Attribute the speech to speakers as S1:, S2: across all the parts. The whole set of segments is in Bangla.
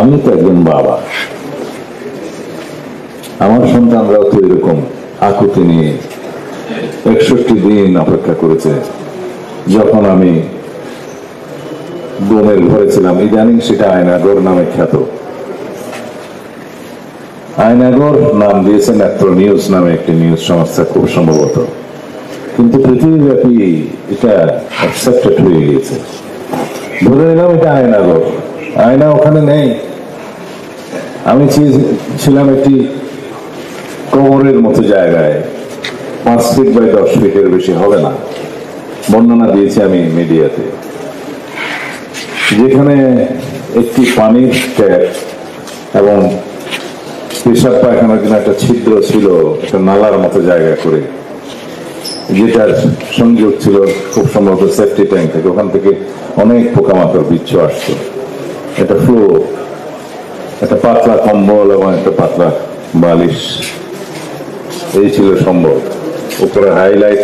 S1: আমি তো একজন বাবা, আমার সন্তানরাও তো এরকম আকুতি নিয়ে 61 দিন অপেক্ষা করেছে। যখন আমি বোনের ঘরে ছিলাম, ইদানিং সেটা আয়নাগর নামে খ্যাত। আয়নাগর নাম দিয়েছেন এত্র নিউজ নামে একটি নিউজ সংস্থা খুব সম্ভবত, কিন্তু পৃথিবীব্যাপী এটা অ্যাকসেপ্টেড হয়ে গিয়েছে। ধরে নিলাম এটা আয়নাগর, আয়না ওখানে নেই। আমি ছিলাম একটি কোমরের মতো জায়গায়, 5 ফিট বাই 10 ফিটের বেশি হবে না, বর্ণনা দিয়েছি আমি মিডিয়াতে, যেখানে একটি পানির ট্যাপ এবং পেশাব পায়খানার জন্য একটা ছিদ্র ছিল, একটা নালার মতো জায়গা করে, যেটার সংযোগ ছিল খুব সম্ভবত সেফটি ট্যাঙ্ক থেকে। ওখান থেকে অনেক পোকামাকড় বিচ্ছু আসতো। একটা ফ্লো, একটা পাতলা কম্বল এবং একটা পাতলা বালিশ, এই ছিল সম্ভব। উপরে হাইলাইট,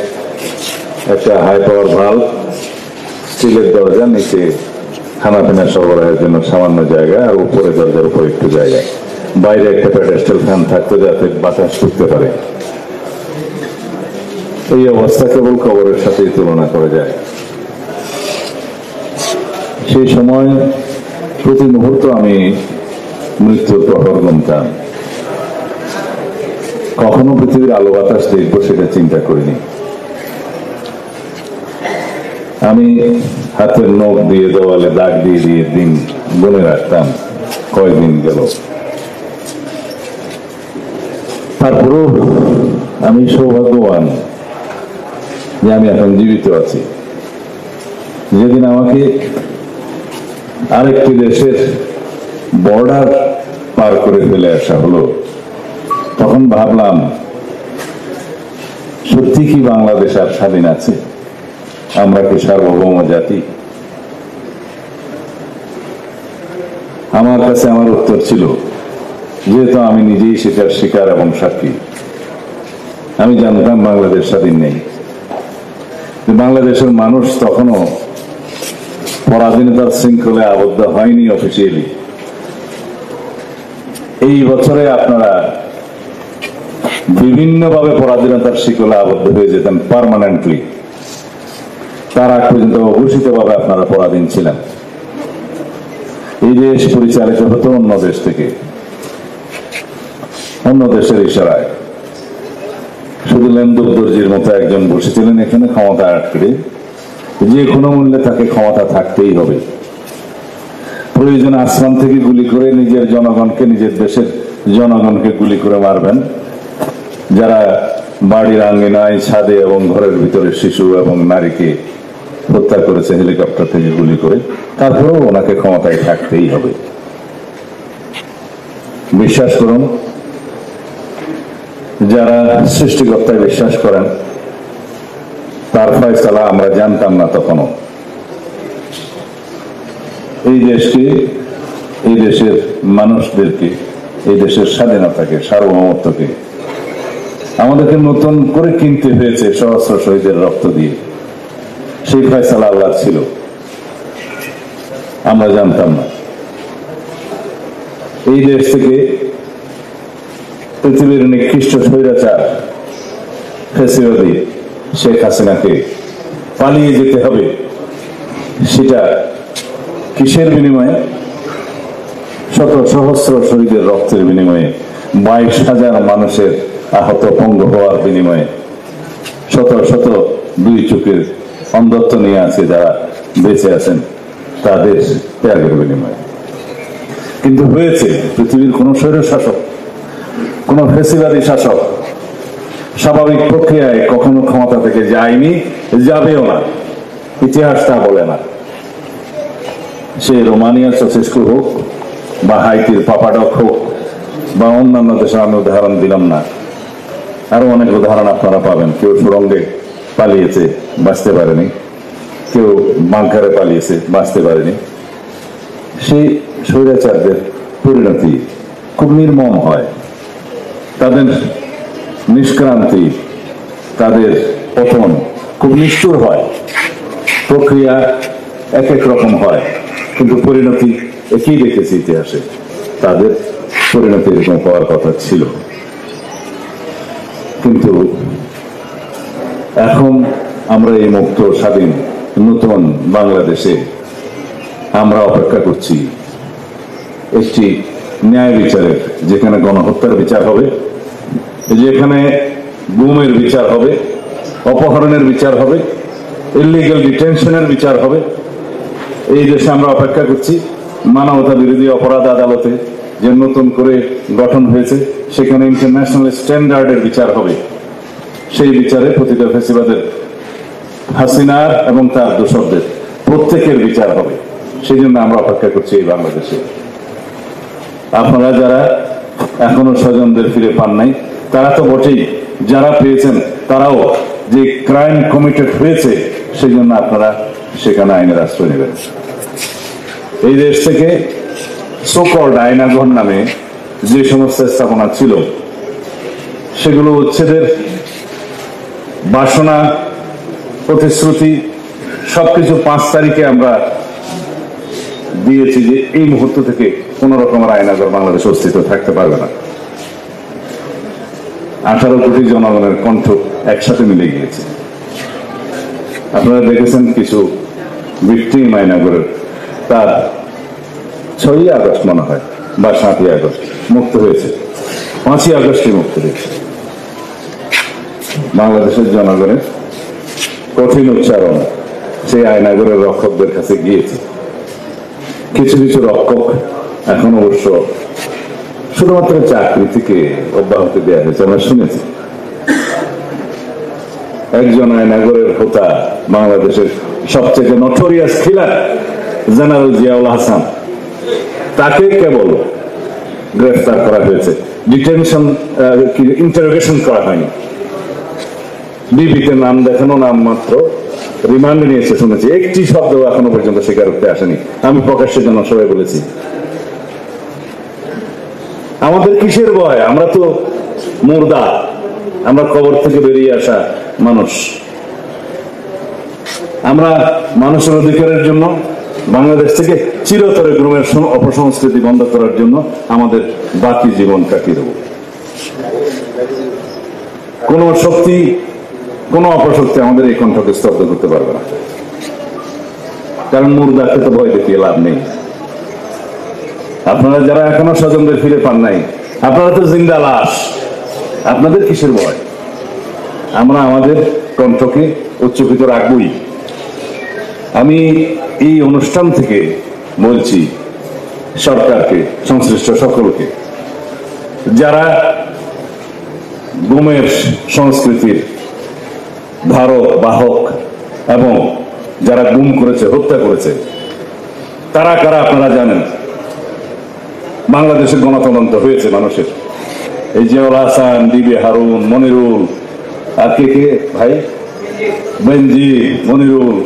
S1: একটা হাই পাওয়ার ভাল্ব, স্টিলের দরজা, নিচে খানা পিনা সরবরাহের জন্য সামান্য জায়গা, আর উপরে দরজার উপর একটু জায়গা। বাইরে একটা প্যাডেস্টাল ফ্যান থাকতো যাতে বাতাস ঢুকতে পারে। এই অবস্থা কেবল কবরের সাথে তুলনা করা যায়। সেই সময় প্রতি মুহূর্ত আমি মৃত্যুর প্রহর গুনতাম। কখনো পৃথিবীর আলো বাতাস দেখবো সেটা চিন্তা করিনি। আমি হাতের নখ দিয়ে দেওয়ালে দাগ দিয়ে দিয়ে দিন গুনে রাখতাম, কয়দিন গেল। তারপরেও আমি সৌভাগ্যবান যে আমি এখন জীবিত আছি। যেদিন আমাকে আরেকটি দেশের বর্ডার পার করে ফেলে আসা হলো, তখন ভাবলাম, সত্যি কি বাংলাদেশ আর স্বাধীন আছে? আমরা কি সার্বভৌম জাতি? আমার কাছে আমার উত্তর ছিল, যেহেতু আমি নিজেই সেটার শিকার এবং সাক্ষী। আমি জানতাম বাংলাদেশ স্বাধীন নেই। বাংলাদেশের মানুষ তখনো পরাধীনতার শৃঙ্খলে আবদ্ধ হয়নি অফিসিয়ালি। এই বছরে আপনারা বিভিন্নভাবে পরাধীনতার শিকলে আবদ্ধ হয়ে যেতেন পার্মানেন্টলি। তার আগ পর্যন্ত অঘোষিতভাবে আপনারা পরাধীন ছিলেন। এই দেশ পরিচালিত হতো অন্য দেশ থেকে, অন্য দেশের ইশারায়। শুধু লেন্দুর-দর্জির মতো একজন বসেছিলেন এখানে ক্ষমতা আটকে, যে কোনো মূল্যে তাকে ক্ষমতা থাকতেই হবে। প্রয়োজনে আসমান থেকে গুলি করে নিজের জনগণকে, নিজের দেশের জনগণকে গুলি করে মারবেন। যারা বাড়ির আঙ্গিনায়, ছাদে এবং ঘরের ভিতরে শিশু এবং নারীকে হত্যা করেছে হেলিকপ্টার থেকে গুলি করে, তারপরেও ওনাকে ক্ষমতায় থাকতেই হবে। বিশ্বাস করুন, যারা সৃষ্টিকর্তায় বিশ্বাস করেন, তার ফয়সালা আমরা জানতাম না তখনও। এই দেশকে, এই দেশের মানুষদেরকে, এই দেশের স্বাধীনতাকে, সার্বভৌমত্বকে আমাদেরকে নতুন করে কিনতে হয়েছে সহস্র শহীদের রক্ত দিয়ে। সেই ফয়সালা আল্লাহ ছিল, আমরা জানতাম না। এই দেশ থেকে পৃথিবীর নিকৃষ্ট স্বৈরাচার ফ্যাসিবাদী শেখ হাসিনাকে পালিয়ে যেতে হবে। সেটা কিসের বিনিময়ে? শত সহস্র শহীদের রক্তের বিনিময়ে, 22,000 মানুষের আহত পঙ্গু হওয়ার বিনিময়ে, শত শত দুই চোখের অন্ধত্ব নিয়ে আছে যারা বেঁচে আছেন, তাদের ত্যাগের বিনিময়ে। কিন্তু হয়েছে, পৃথিবীর কোন স্বৈরশাসক, কোন ফ্যাসিবাদী শাসক স্বাভাবিক প্রক্রিয়ায় কখনো ক্ষমতা থেকে যায়নি, যাবেও না। ইতিহাস তা বলে না। সে রোমানিয়ার চাচেস্কু হোক, বা হাইতির পাপাডক হোক, বা অন্যান্য দেশে, আমি উদাহরণ দিলাম না, আরো অনেক উদাহরণ আপনারা পাবেন। কেউ সুরঙ্গে পালিয়েছে, বাঁচতে পারেনি। কেউ বাংকারে পালিয়েছে, বাঁচতে পারেনি। সেই স্বৈরাচারদের পরিণতি খুব নির্মম হয়। তাদের নিষ্ক্রান্তি, তাদের পতন খুব নিষ্ঠুর হয়। প্রক্রিয়া এক এক রকম হয়, কিন্তু পরিণতি একই দেখেছি ইতিহাসে, তাদের পরিণতি এরকম পাওয়ার কথা ছিল। কিন্তু এখন আমরা এই মুক্ত স্বাধীন নতুন বাংলাদেশে আমরা অপেক্ষা করছি একটি ন্যায় বিচারের, যেখানে গণহত্যার বিচার হবে, যেখানে গুমের বিচার হবে, অপহরণের বিচার হবে, ইলিগাল ডিটেনশনের বিচার হবে। এই দেশে আমরা অপেক্ষা করছি মানবতা বিরোধী অপরাধ আদালতে যে নতুন করে গঠন হয়েছে, সেখানে ইন্টারন্যাশনাল স্ট্যান্ডার্ডের বিচার হবে। সেই বিচারে প্রতিটা ফ্যাসিবাদের, হাসিনার এবং তার দোসরদের প্রত্যেকের বিচার হবে। সেই জন্য আমরা অপেক্ষা করছি এই বাংলাদেশে। আপনারা যারা এখনো স্বজনদের ফিরে পান নাই, তারা তো বটেই, যারা পেয়েছেন তারাও যে ক্রাইম কমিটেড হয়েছে, সেই জন্য আপনারা সেখানে আইনের আশ্রয় নেবেন। এই দেশ থেকে সো-কল্ড আয়নাঘর নামে যে সমস্ত স্থাপনা ছিল, সেগুলো উচ্ছেদের বাসনা, প্রতিশ্রুতি সবকিছু 5 তারিখে আমরা দিয়েছি যে এই মুহূর্ত থেকে কোন রকমের আয়নাঘর বাংলাদেশে অস্তিত্ব থাকতে পারবে না। 18 কোটি জনগণের কণ্ঠ একসাথে মিলে গিয়েছে। আপনারা দেখেছেন কিছু ভিকটিম আয়নাঘরের, তার 6ই আগস্ট মনে হয় বা 7ই আগস্ট মুক্ত হয়েছে, 5ই আগস্টে মুক্ত হয়েছে। বাংলাদেশের জনগণের কঠিন উচ্চারণ সেই আয়নাঘরের রক্ষকদের কাছে গিয়েছে। কিছু কিছু রক্ষক এখন অবশ্য শুধুমাত্র চাকরি থেকে অব্যাহতি দেওয়া হয়েছে, আমরা শুনেছি। একজন আয়নাঘরের হোতা, বাংলাদেশের সবচেয়ে নটোরিয়াস কিলার জেনারেল জিয়াউল হাসান, তাকে কেবল গ্রেফতার করা হয়েছে, ডিটেনশন ইন্টারোগেশন করা হয়নি। ডিবিতে নাম দেখানো, নাম মাত্র রিমান্ডে নিয়েছে শুনেছি। একটি শব্দ এখনো পর্যন্ত স্বীকারোক্তি আসেনি। আমি প্রকাশ্যের জন্য সবাই বলেছি, আমাদের কিসের ভয়? আমরা তো মুর্দা, আমরা কবর থেকে বেরিয়ে আসা মানুষ। আমরা মানুষের অধিকারের জন্য, বাংলাদেশ থেকে চিরতরে গুমের অপসংস্কৃতি বন্ধ করার জন্য আমাদের বাকি জীবন কাটিয়ে দেব। কোন শক্তি, কোন অপশক্তি আমাদের এই কণ্ঠকে স্তব্ধ করতে পারবে না। কারণ মুর্দাকে তো ভয় দেখিয়ে লাভ নেই। আপনারা যারা এখনো স্বজনদের ফিরে পান নাই, আপনারা তো জিন্দা লাশ, আপনাদের কিসের ভয়? আমরা আমাদের কণ্ঠকে উচ্চকিত রাখবই। আমি এই অনুষ্ঠান থেকে বলছি সরকারকে, সংশ্লিষ্ট সকলকে, যারা গুমের সংস্কৃতির ধারক বাহক এবং যারা গুম করেছে, হত্যা করেছে, তারা কারা আপনারা জানেন। বাংলাদেশের গণতদন্ত হয়েছে মানুষের। এই জিয়াউল হাসান, ডিবি হারুন, মনিরুল, আর কে কে ভাই, বেনজি, মনিরুল,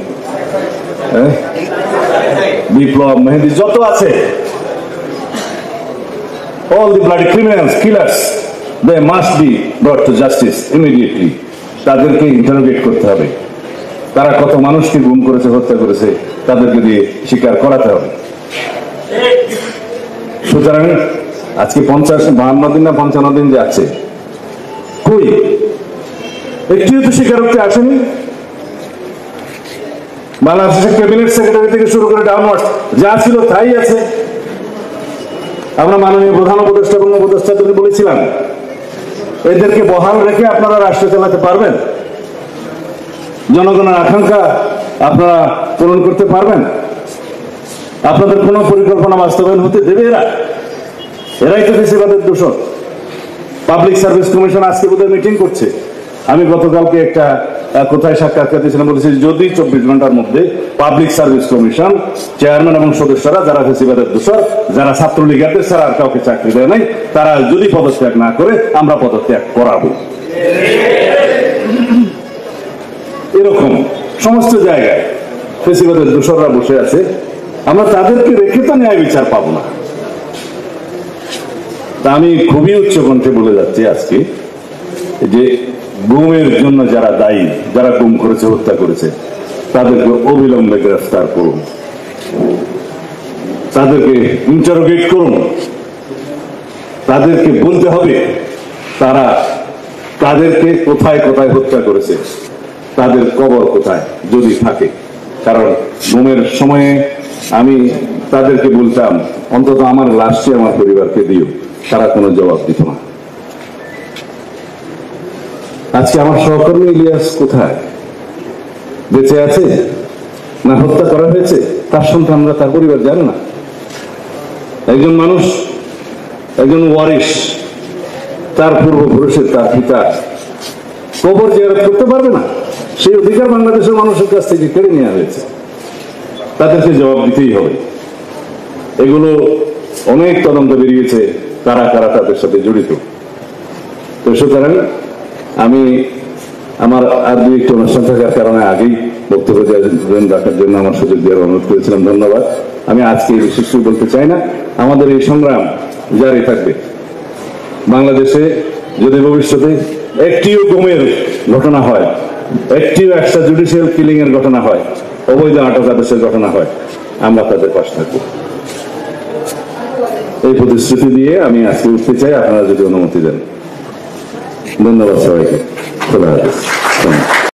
S1: বিপ্লব, মেহেদি, যত আছে, all the bloody criminals, killers, they must be brought to justice immediately. তাদেরকে ইন্টারোগেট করতে হবে। তারা কত মানুষকে গুম করেছে, হত্যা করেছে, তাদেরকে দিয়ে স্বীকার করাতে হবে। সুতরাং আজকে 52 দিন না 55 দিন যাচ্ছে, কই একটিও তো স্বীকারোক্তি আসেনি। বাংলাদেশের ক্যাবিনেট সেক্রেটারি থেকে শুরু করে ডাউনওয়ার্ড যা ছিল তাই আছে। আমরা মাননীয় প্রধান উপদেষ্টা এবং উপদেষ্টাদের বলেছিলাম, এদেরকে বহাল রেখে আপনারা রাষ্ট্র চালাতে পারবেন? জনগণের আকাঙ্ক্ষা আপনারা পূরণ করতে পারবেন? আপনাদের কোন পরিকল্পনা বাস্তবায়ন হতে দেবে এরা? এরাই তো ফ্যাসিবাদের দূষণ। পাবলিক সার্ভিস কমিশন আজকে বোধহয় মিটিং করছে। আমি গতকালকে একটা কোথায় সাক্ষাৎকার দিয়েছিলাম, বলেছি যদি 24 ঘন্টার মধ্যে পাবলিক সার্ভিস কমিশন চেয়ারম্যান এবং সদস্যরা যারা ফ্যাসিবাদের দূষণ, যারা ছাত্রলীগের ছাড়া আর কাউকে চাকরি দেয় নাই, তারা যদি পদত্যাগ না করে আমরা পদত্যাগ করাবো। এরকম সমস্ত জায়গায় ফ্যাসিবাদের দূষণরা বসে আছে, আমরা তাদেরকে রেখে তো ন্যায় বিচার পাবো না। তা আমি খুবই উচ্চ কণ্ঠে বলে যাচ্ছি আজকে যে গুমের জন্য যারা দায়ী, যারা গুম করেছে, হত্যা করেছে, তাদেরকে অবিলম্বে গ্রেফতার করুন। তাদেরকে ইন্টারোগেট করুন, তাদেরকে বলতে হবে তারা তাদেরকে কোথায় কোথায় হত্যা করেছে, তাদের কবর কোথায় যদি থাকে। কারণ গুমের সময়ে আমি তাদেরকে বলতাম অন্তত আমার লাশটি আমার পরিবারকে দিও, তারা কোনো জবাব দিত না। আজকে আমার সহকর্মী ইলিয়াস কোথায়? বেঁচে আছে না হত্যা করা হয়েছে? তার সন্তানরা, তার পরিবার জানে না। একজন মানুষ, একজন ওয়ারিশ, তার পূর্বপুরুষের, তার পিতা কবর জিয়ারত করতে পারবে না, সেই অধিকার বাংলাদেশের মানুষের কাছ থেকে কেড়ে নেওয়া হয়েছে। তাদেরকে জবাব দিতেই হবে। এগুলো অনেক তদন্ত বেরিয়েছে, কারা কারা তাদের সাথে জড়িত। তো সুতরাং আমি আমার আর দুই একটি অনুষ্ঠান থাকার কারণে আগেই বক্তব্য রাখার জন্য আমার সুযোগ দেওয়ার অনুরোধ করেছিলাম, ধন্যবাদ। আমি আজকে এই বিশেষ বলতে চাই না, আমাদের এই সংগ্রাম জারি থাকবে। বাংলাদেশে যদি ভবিষ্যতে একটিও গুমের ঘটনা হয়, একটিও একটা জুডিশিয়াল কিলিং এর ঘটনা হয়, অবৈধ আটক আদেশের ঘটনা হয়, আমরা তাদের পাশে থাকবো। এই প্রতিশ্রুতি দিয়ে আমি আজকে উঠতে চাই, আপনারা যদি অনুমতি দেন। ধন্যবাদ সবাইকে। খোলা হাফেজ।